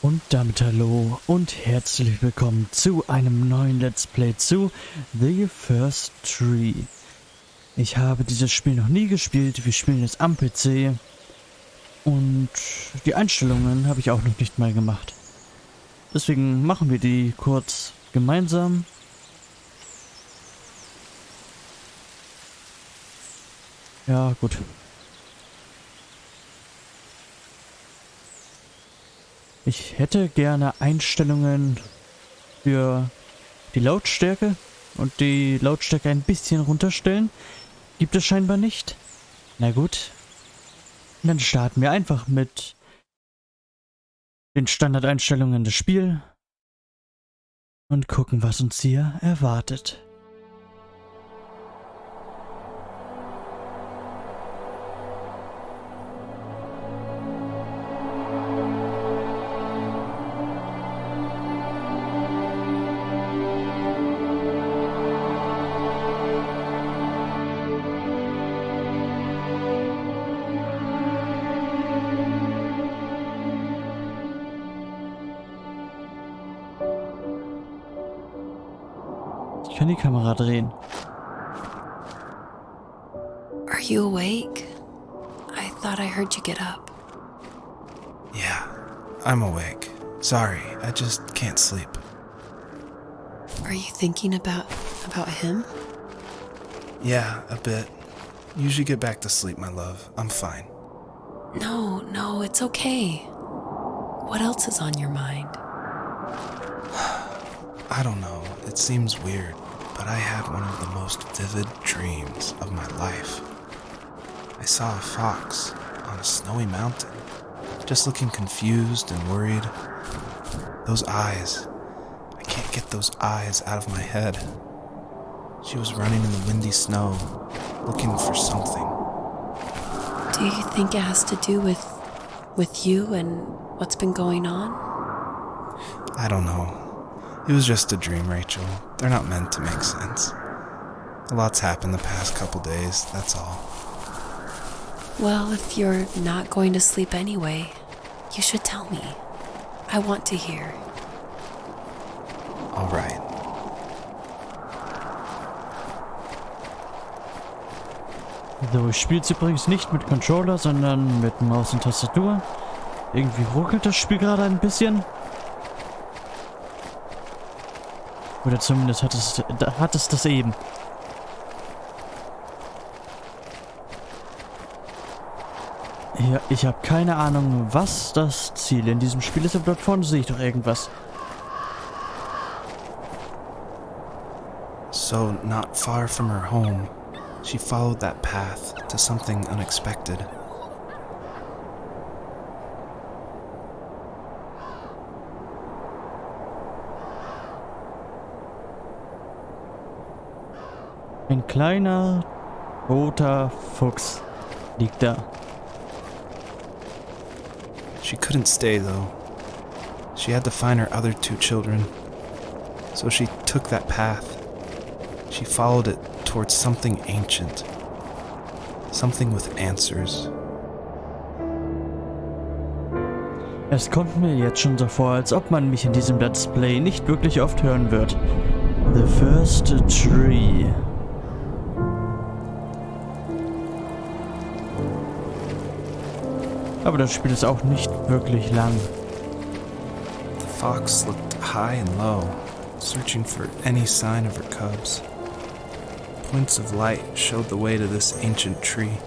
Und damit hallo und herzlich willkommen zu einem neuen Let's Play zu The First Tree. Ich habe dieses Spiel noch nie gespielt, wir spielen es am PC und die Einstellungen habe ich auch noch nicht mal gemacht. Deswegen machen wir die kurz gemeinsam. Ja, gut. Ich hätte gerne Einstellungen für die Lautstärke und die Lautstärke ein bisschen runterstellen. Gibt es scheinbar nicht. Na gut. Dann starten wir einfach mit den Standardeinstellungen des Spiels und gucken, was uns hier erwartet. Ich kann die Kamera drehen. Are you awake? I thought I heard you get up. Yeah, I'm awake. Sorry, I just can't sleep. Are you thinking about him? Yeah, a bit. You should get back to sleep, my love. I'm fine. No, it's okay. What else is on your mind? I don't know, it seems weird, but I had one of the most vivid dreams of my life. I saw a fox on a snowy mountain, just looking confused and worried. Those eyes, I can't get those eyes out of my head. She was running in the windy snow, looking for something. Do you think it has to do with you and what's been going on? I don't know. It was just a dream, Rachel. They're not meant to make sense. A lot's happened the past couple days, that's all. Well, if you're not going to sleep anyway, you should tell me. I want to hear. All right. So, ich spiele es übrigens nicht mit Controller, sondern mit Maus und Tastatur. Irgendwie ruckelt das Spiel gerade ein bisschen. Oder zumindest hat es das eben. Ja, ich habe keine Ahnung, was das Ziel in diesem Spiel ist, aber dort vorne sehe ich doch irgendwas. So, not far from her home, she followed that path to something unexpected. Ein kleiner, roter Fuchs liegt da. She couldn't stay, though. She had to find her other two children. So she took that path. She followed it towards something ancient. Something with answers. Es kommt mir jetzt schon so vor, als ob man mich in diesem Let's Play nicht wirklich oft hören wird. The First Tree. Aber das Spiel ist auch nicht wirklich lang. The fox looked high and low, searching for any sign of her cubs. Points of light showed the way to this ancient tree.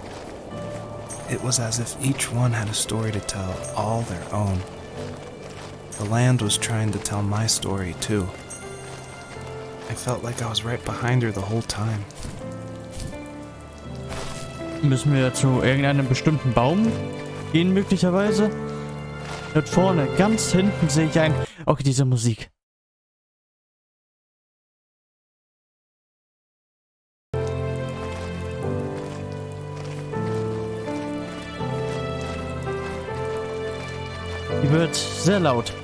It was as if each one had a story to tell, all their own. The land was trying to tell my story, too. I felt like I was right behind her the whole time. Müssen wir zu irgendeinem bestimmten Baum gehen, möglicherweise? Dort vorne, ganz hinten sehe ich okay, diese Musik. Die wird sehr laut.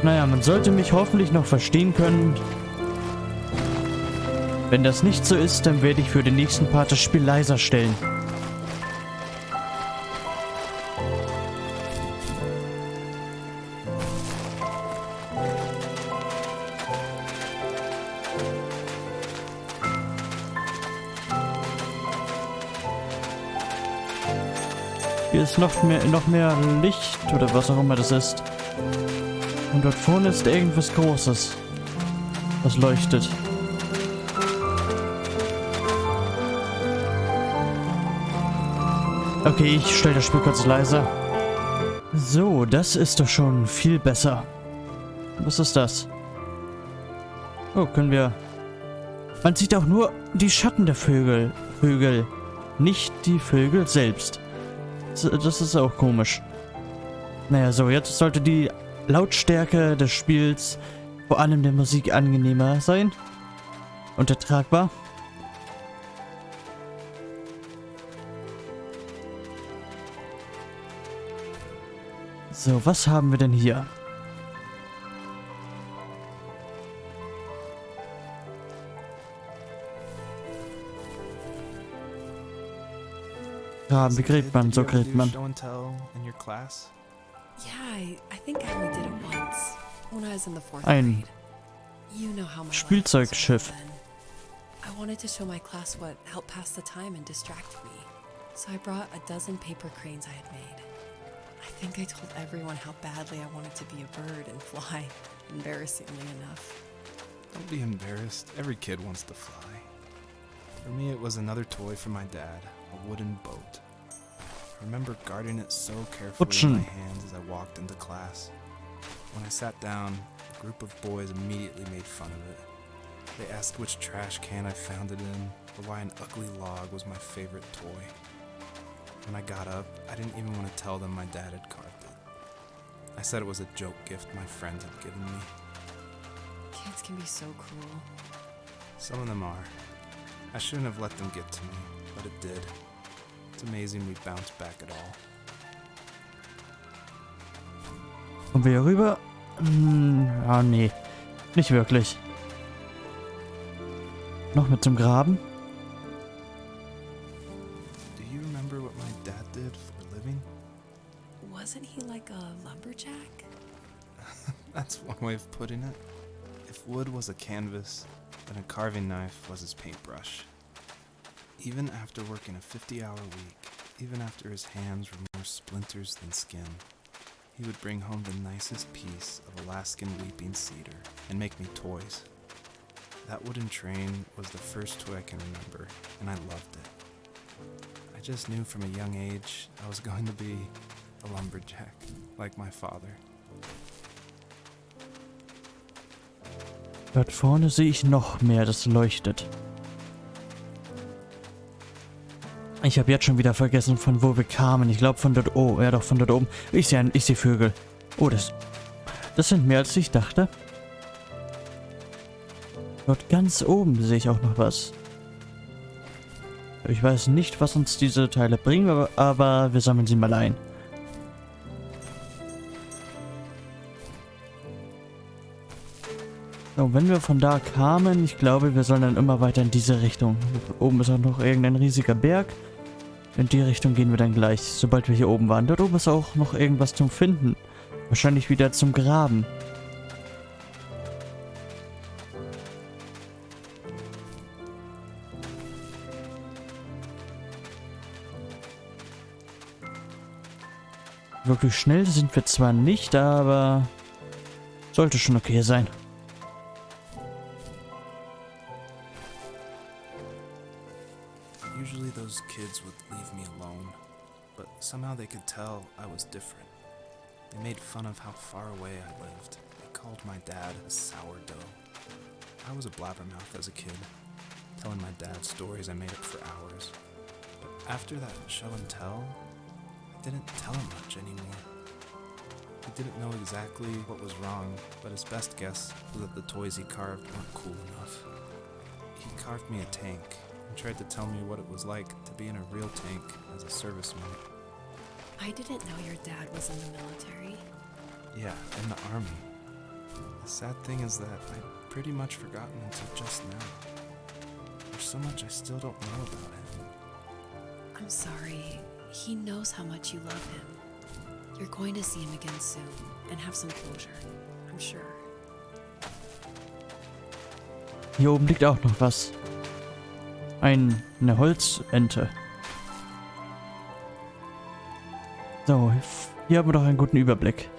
Naja, man sollte mich hoffentlich noch verstehen können. Wenn das nicht so ist, dann werde ich für den nächsten Part das Spiel leiser stellen. ist noch mehr Licht oder was auch immer das ist. Und dort vorne ist irgendwas Großes, was leuchtet. Okay, ich stelle das Spiel kurz leiser. So, das ist doch schon viel besser. Was ist das? Oh, können wir... Man sieht auch nur die Schatten der Vögel, nicht die Vögel selbst. Das ist auch komisch. Naja, so, jetzt sollte die Lautstärke des Spiels, vor allem der Musik, angenehmer sein und ertragbar. So, was haben wir denn hier? Graben, wie gräbt man? So gräbt man. Ein Spielzeugschiff. I wanted to show my class what helped pass the time and distract me. So I brought a dozen paper cranes I had made. I think I told everyone how badly I wanted to be a bird and fly, embarrassingly enough. Don't be embarrassed. Every kid wants to fly. For me, it was another toy from my dad, a wooden boat. I remember guarding it so carefully in my hands as I walked into class. When I sat down, a group of boys immediately made fun of it. They asked which trash can I found it in, or why an ugly log was my favorite toy. When I got up, I didn't even want to tell them my dad had carved it. I said it was a joke gift my friends had given me. Kids can be so cruel. Some of them are. I shouldn't have let them get to me, but it did. It's amazing we bounced back at all. Kommen wir hier rüber? Ah, nee. Nicht wirklich. Noch mit zum Graben? Do you remember what my dad did for a living? Wasn't he like a lumberjack? That's one way of putting it. If wood was a canvas, then a carving knife was his paintbrush. Even after working a 50-hour week, even after his hands were more splinters than skin, he would bring home the nicest piece of Alaskan weeping cedar and make me toys. That wooden train was the first toy I can remember, and I loved it. I just knew from a young age I was going to be a lumberjack, like my father. Dort vorne sehe ich noch mehr, das leuchtet. Ich habe jetzt schon wieder vergessen, von wo wir kamen. Ich glaube von dort oben. Ja doch, von dort oben. Ich sehe Vögel. Oh, das sind mehr als ich dachte. Dort ganz oben sehe ich auch noch was. Ich weiß nicht, was uns diese Teile bringen, aber wir sammeln sie mal ein. So, wenn wir von da kamen, ich glaube, wir sollen dann immer weiter in diese Richtung. Oben ist auch noch irgendein riesiger Berg. In die Richtung gehen wir dann gleich, sobald wir hier oben waren. Dort oben ist auch noch irgendwas zum Finden. Wahrscheinlich wieder zum Graben. Wirklich schnell sind wir zwar nicht, aber sollte schon okay sein. Usually those kids would leave me alone, but somehow they could tell I was different. They made fun of how far away I lived. They called my dad a sourdough. I was a blabbermouth as a kid, telling my dad stories I made up for hours. But after that show and tell, I didn't tell him much anymore. He didn't know exactly what was wrong, but his best guess was that the toys he carved weren't cool enough. He carved me a tank and tried to tell me what it was like to be in a real tank as a serviceman. I didn't know your dad was in the military. Yeah, in the army. The sad thing is that I'd pretty much forgotten until just now. There's so much I still don't know about him. I'm sorry. He knows how much you love him. You're going to see him again soon and have some closure, I'm sure. Hier oben liegt auch noch was. Eine Holzente. So, hier haben wir doch einen guten Überblick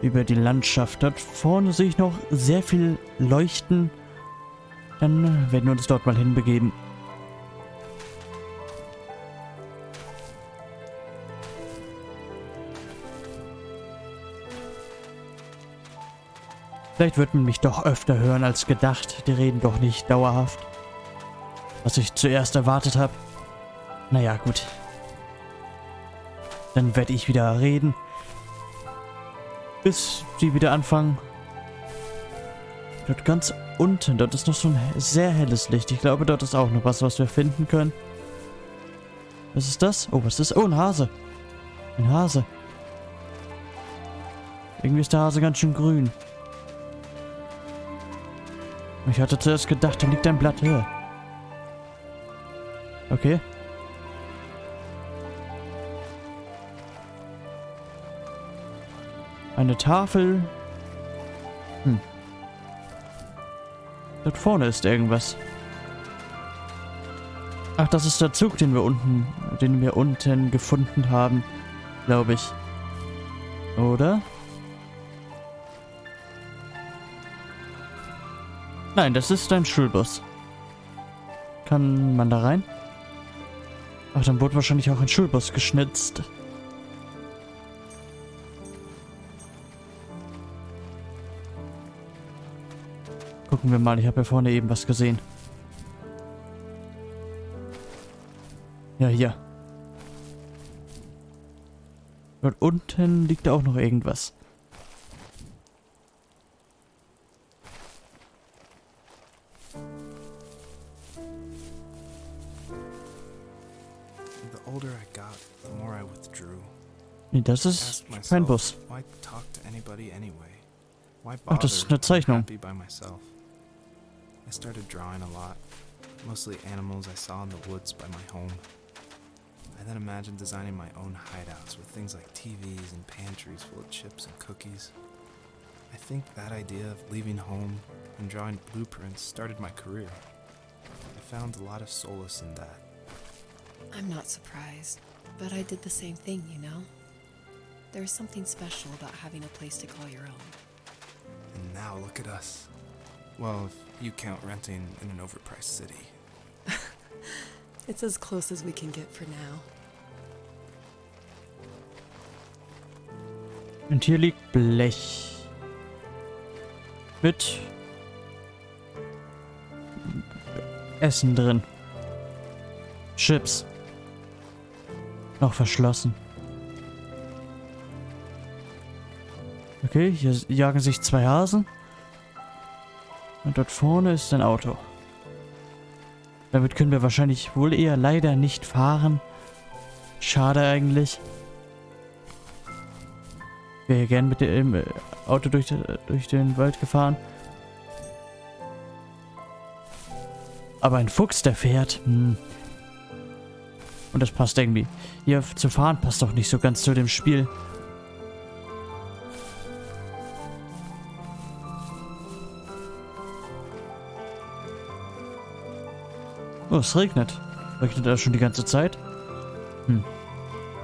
über die Landschaft. Dort vorne sehe ich noch sehr viel Leuchten. Dann werden wir uns dort mal hinbegeben. Vielleicht wird man mich doch öfter hören als gedacht. Die reden doch nicht dauerhaft. Was ich zuerst erwartet habe. Naja, gut. Dann werde ich wieder reden. Bis sie wieder anfangen. Dort ganz unten, dort ist noch so ein sehr helles Licht. Ich glaube, dort ist auch noch was wir finden können. Was ist das? Oh, was ist? Oh, ein Hase. Ein Hase. Irgendwie ist der Hase ganz schön grün. Ich hatte zuerst gedacht, da liegt ein Blatt höher. Okay. Eine Tafel. Dort vorne ist irgendwas. Ach, das ist der Zug, den wir unten gefunden haben, glaube ich. Oder? Nein, das ist ein Schulbus. Kann man da rein? Ach, dann wurde wahrscheinlich auch ein Schulbus geschnitzt. Gucken wir mal, ich habe ja vorne eben was gesehen. Ja, hier. Dort unten liegt auch noch irgendwas. The older I got, the more I withdrew. Nee, das ist kein Bus. Why talk to anybody anyway? Why Ach, das ist eine bother? I'm Zeichnung. happy by myself. I started drawing a lot, mostly animals I saw in the woods by my home. I then imagined designing my own hideouts with things like TVs and pantries full of chips and cookies. I think that idea of leaving home and drawing blueprints started my career. I found a lot of solace in that. I'm not surprised, but I did the same thing, you know? There's something special about having a place to call your own. And now look at us. Well, if you count renting in an overpriced city. It's as close as we can get for now. Und hier liegt Blech. Mit Essen drin. Chips. Noch verschlossen. Okay, hier jagen sich zwei Hasen. Und dort vorne ist ein Auto. Damit können wir wahrscheinlich wohl eher leider nicht fahren. Schade eigentlich. Ich wäre gern mit dem Auto durch den Wald gefahren. Aber ein Fuchs, der fährt. Und das passt irgendwie. Hier zu fahren passt doch nicht so ganz zu dem Spiel. Oh, es regnet. Regnet das schon die ganze Zeit?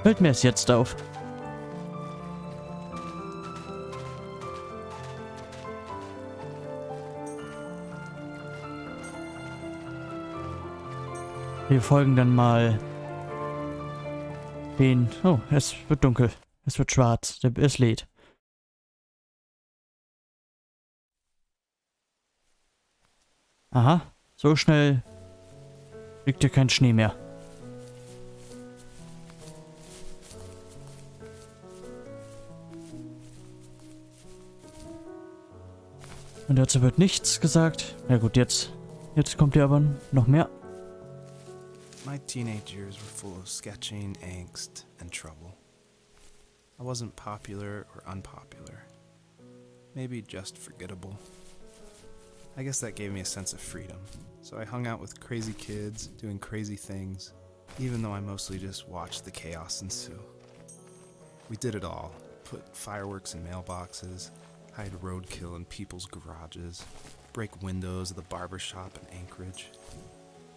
Fällt mir es jetzt auf. Wir folgen dann mal den... Oh, es wird dunkel. Es wird schwarz. Es lädt. Aha, so schnell liegt hier kein Schnee mehr. Und dazu wird nichts gesagt. Ja gut, jetzt kommt hier aber noch mehr. My teenage years were full of sketching, angst, and trouble. I wasn't popular or unpopular. Maybe just forgettable. I guess that gave me a sense of freedom. So I hung out with crazy kids, doing crazy things, even though I mostly just watched the chaos ensue. We did it all. Put fireworks in mailboxes, hide roadkill in people's garages, break windows of the barber shop in Anchorage.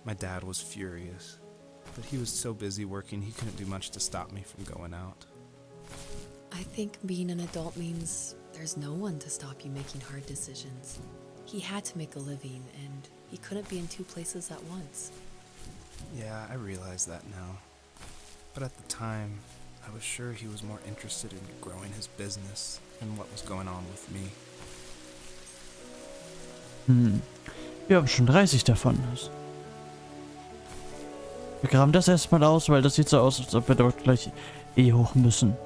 My dad was furious, but he was so busy working he couldn't do much to stop me from going out. I think being an adult means there's no one to stop you making hard decisions. He had to make a living, and he couldn't be in two places at once. Yeah, I realize that now. But at the time, I was sure he was more interested in growing his business than what was going on with me. Wir haben schon 30 davon. Wir graben das erstmal aus, weil das sieht so aus, als ob wir dort gleich hoch müssen.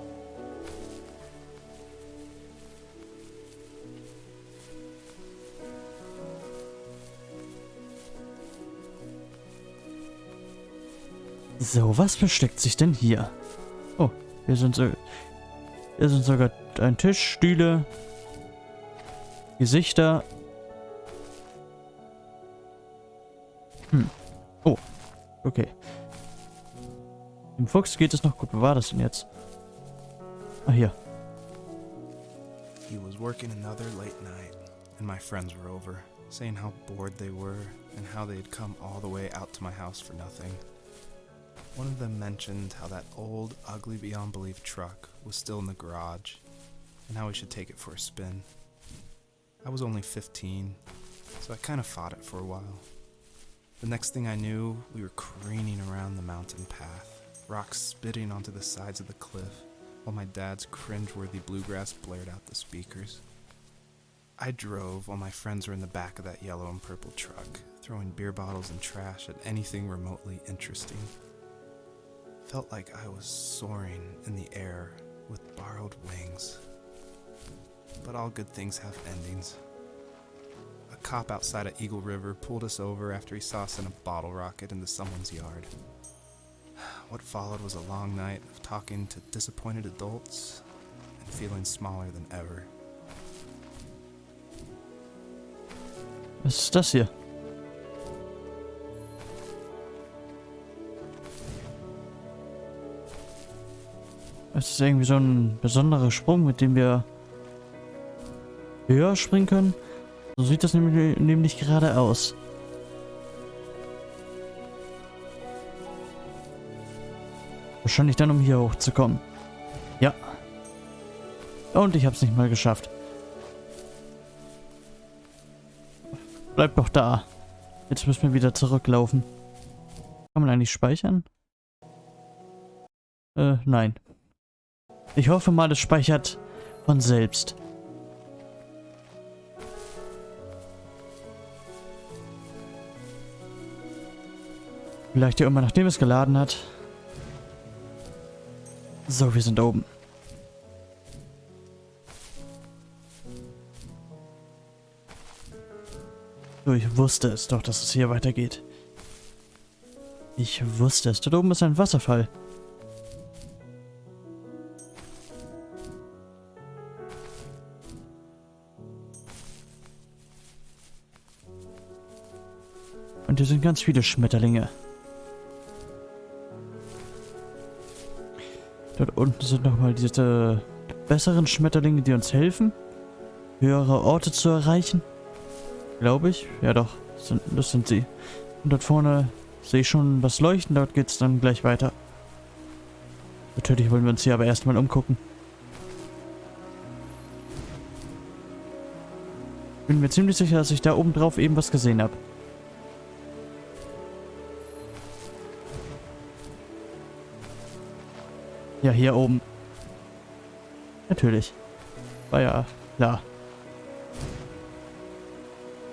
So, was versteckt sich denn hier? Oh, hier sind sogar ein Tisch, Stühle, Gesichter. Oh, okay. Dem Fuchs geht es noch gut. Wo war das denn jetzt? Ah, hier. He was working another late night, and my friends were over, saying how bored they were and how they had come all the way out to my house for nothing. One of them mentioned how that old, ugly beyond belief truck was still in the garage, and how we should take it for a spin. I was only 15, so I kind of fought it for a while. The next thing I knew, we were careening around the mountain path, rocks spitting onto the sides of the cliff, while my dad's cringeworthy bluegrass blared out the speakers. I drove while my friends were in the back of that yellow and purple truck, throwing beer bottles and trash at anything remotely interesting. Felt like I was soaring in the air with borrowed wings. But all good things have endings. A cop outside of Eagle River pulled us over after he saw us send a bottle rocket into someone's yard. What followed was a long night of talking to disappointed adults and feeling smaller than ever. Was ist das hier? Es ist irgendwie so ein besonderer Sprung, mit dem wir höher springen können. So sieht das nämlich gerade aus. Wahrscheinlich dann, um hier hochzukommen. Ja. Und ich habe es nicht mal geschafft. Bleib doch da. Jetzt müssen wir wieder zurücklaufen. Kann man eigentlich speichern? Nein. Ich hoffe mal, es speichert von selbst. Vielleicht ja immer, nachdem es geladen hat. So, wir sind oben. So, ich wusste es doch, dass es hier weitergeht. Ich wusste es. Dort oben ist ein Wasserfall. Und hier sind ganz viele Schmetterlinge. Dort unten sind nochmal diese besseren Schmetterlinge, die uns helfen, höhere Orte zu erreichen. Glaube ich. Ja doch, das sind sie. Und dort vorne sehe ich schon das Leuchten, dort geht es dann gleich weiter. Natürlich wollen wir uns hier aber erstmal umgucken. Bin mir ziemlich sicher, dass ich da oben drauf eben was gesehen habe. Ja, hier oben. Natürlich. War ja klar.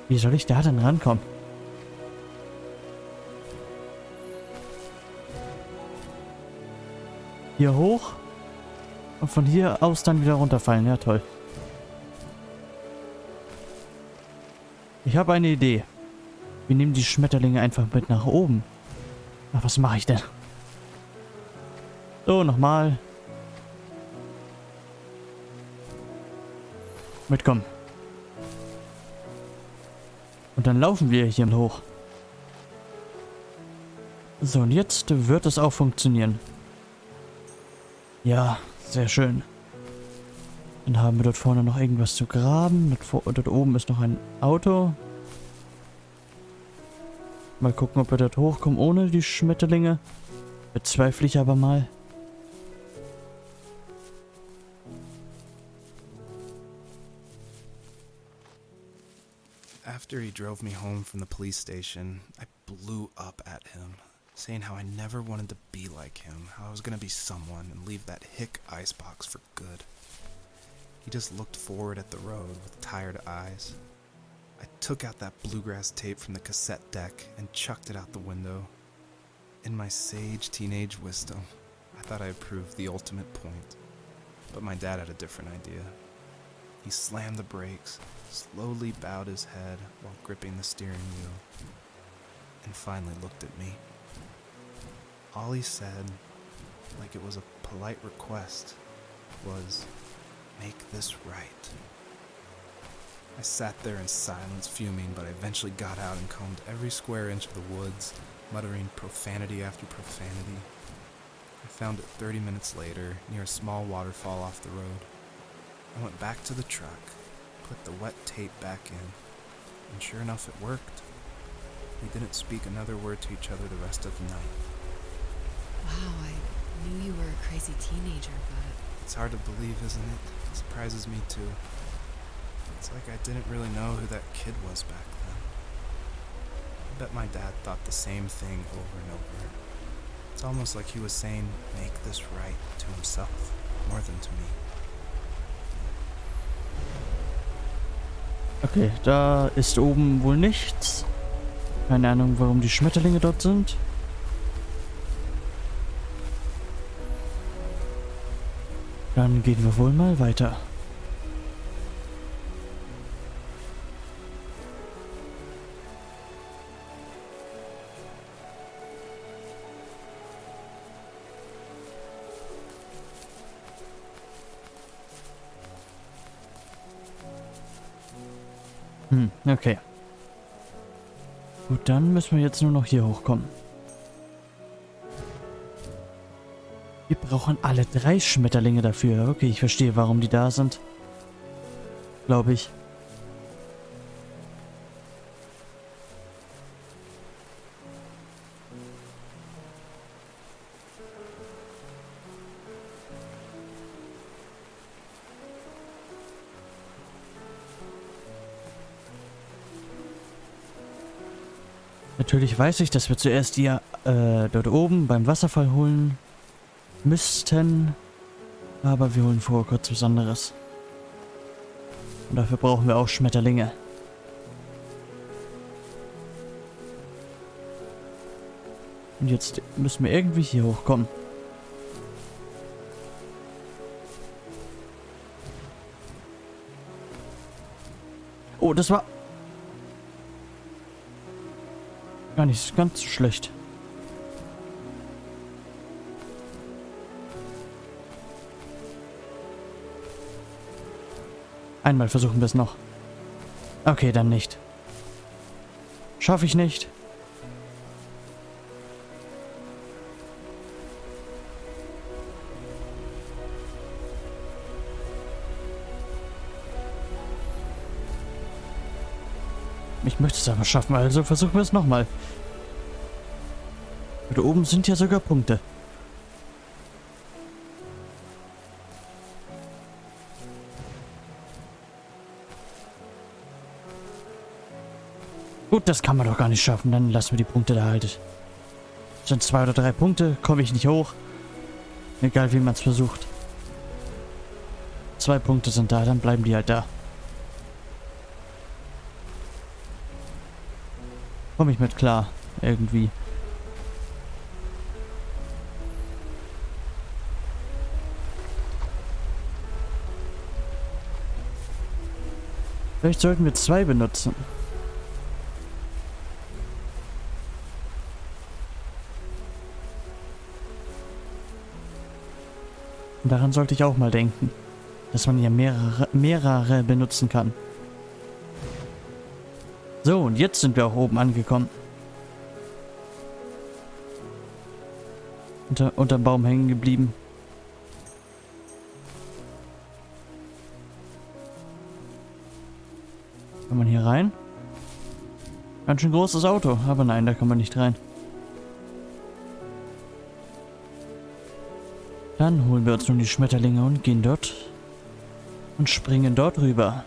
Wie soll ich da denn rankommen? Hier hoch. Und von hier aus dann wieder runterfallen. Ja, toll. Ich habe eine Idee. Wir nehmen die Schmetterlinge einfach mit nach oben. Ach, was mache ich denn? So, nochmal. Mitkommen. Und dann laufen wir hier hoch. So, und jetzt wird es auch funktionieren. Ja, sehr schön. Dann haben wir dort vorne noch irgendwas zu graben. Dort oben ist noch ein Auto. Mal gucken, ob wir dort hochkommen ohne die Schmetterlinge. Bezweifle ich aber mal. After he drove me home from the police station, I blew up at him, saying how I never wanted to be like him, how I was going to be someone and leave that hick icebox for good. He just looked forward at the road with tired eyes. I took out that bluegrass tape from the cassette deck and chucked it out the window. In my sage teenage wisdom, I thought I had proved the ultimate point, but my dad had a different idea. He slammed the brakes, slowly bowed his head while gripping the steering wheel, and finally looked at me. All he said, like it was a polite request, was, "Make this right." I sat there in silence, fuming, but I eventually got out and combed every square inch of the woods, muttering profanity after profanity. I found it 30 minutes later, near a small waterfall off the road. I went back to the truck, put the wet tape back in, and sure enough it worked. We didn't speak another word to each other the rest of the night. Wow, I knew you were a crazy teenager, but... It's hard to believe, isn't it? It surprises me too. It's like I didn't really know who that kid was back then. I bet my dad thought the same thing over and over. It's almost like he was saying, "Make this right," to himself, more than to me. Okay, da ist oben wohl nichts. Keine Ahnung, warum die Schmetterlinge dort sind. Dann gehen wir wohl mal weiter. Okay. Gut, dann müssen wir jetzt nur noch hier hochkommen. Wir brauchen alle 3 Schmetterlinge dafür. Okay, ich verstehe, warum die da sind. Glaube ich. Natürlich weiß ich, dass wir zuerst die dort oben beim Wasserfall holen müssten. Aber wir holen vorher kurz was anderes. Und dafür brauchen wir auch Schmetterlinge. Und jetzt müssen wir irgendwie hier hochkommen. Oh, das war... gar nicht ganz so schlecht. Einmal versuchen wir es noch. Okay, dann nicht. Schaffe ich nicht. Ich möchte es aber schaffen, also versuchen wir es nochmal. Da oben sind ja sogar Punkte. Gut, das kann man doch gar nicht schaffen. Dann lassen wir die Punkte da halt. Das sind 2 oder 3 Punkte, komme ich nicht hoch. Egal wie man es versucht. 2 Punkte sind da, dann bleiben die halt da. Komme ich mit klar, irgendwie. Vielleicht sollten wir 2 benutzen. Und daran sollte ich auch mal denken, dass man hier mehrere benutzen kann. So, und jetzt sind wir auch oben angekommen. Unterm Baum hängen geblieben. Kann man hier rein? Ganz schön großes Auto, aber nein, da kann man nicht rein. Dann holen wir uns nun die Schmetterlinge und gehen dort und springen dort rüber.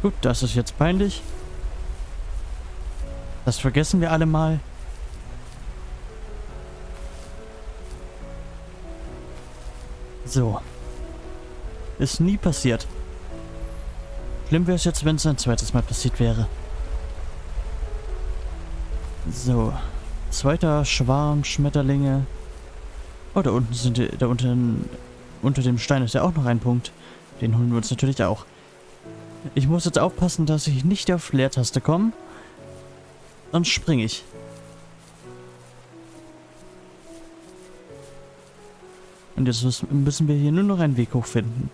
Gut, das ist jetzt peinlich. Das vergessen wir alle mal. So. Ist nie passiert. Schlimm wäre es jetzt, wenn es ein zweites Mal passiert wäre. So. Zweiter Schwarm Schmetterlinge. Oh, da unten sind die, unter dem Stein ist ja auch noch ein Punkt. Den holen wir uns natürlich auch. Ich muss jetzt aufpassen, dass ich nicht auf Leertaste komme. Sonst springe ich. Und jetzt müssen wir hier nur noch einen Weg hochfinden.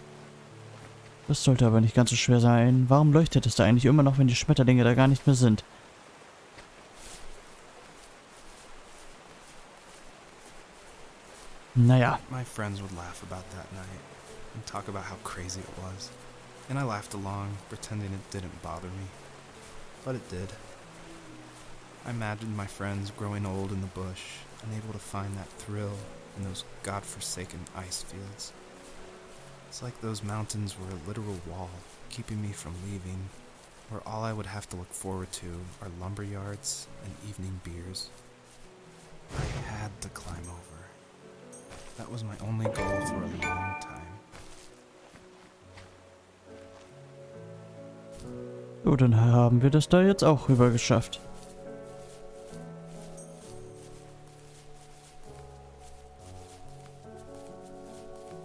Das sollte aber nicht ganz so schwer sein. Warum leuchtet es da eigentlich immer noch, wenn die Schmetterlinge da gar nicht mehr sind? Naja. My friends would laugh about that night and talk about how crazy it was. And I laughed along, pretending it didn't bother me. But it did. I imagined my friends growing old in the bush, unable to find that thrill in those godforsaken ice fields. It's like those mountains were a literal wall, keeping me from leaving, where all I would have to look forward to are lumber yards and evening beers. I had to climb over. That was my only goal for a long time. So, dann haben wir das da jetzt auch rüber geschafft.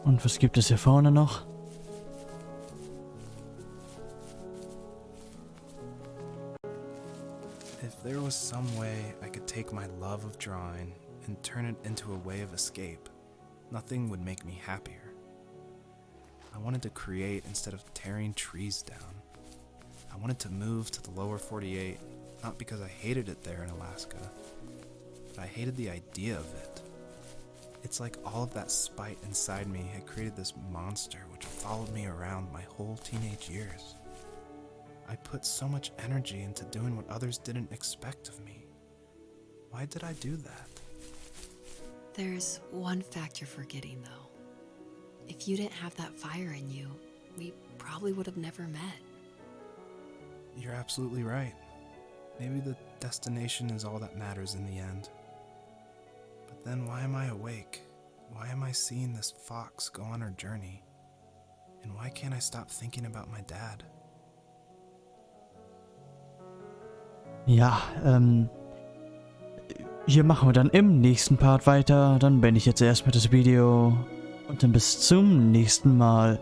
Und was gibt es hier vorne noch? If there was some way I could take my love of drawing and turn it into a way of escape, nothing would make me happier. I wanted to create instead of tearing trees down. I wanted to move to the lower 48, not because I hated it there in Alaska, but I hated the idea of it. It's like all of that spite inside me had created this monster which followed me around my whole teenage years. I put so much energy into doing what others didn't expect of me. Why did I do that? There's one fact you're forgetting, though. If you didn't have that fire in you, we probably would have never met. You're absolutely right. Maybe the destination is all that matters in the end. But then why am I awake? Why am I seeing this fox go on her journey? And why can't I stop thinking about my dad? Ja, hier machen wir dann im nächsten Part weiter. Dann beende ich jetzt erstmal das Video. Und dann bis zum nächsten Mal.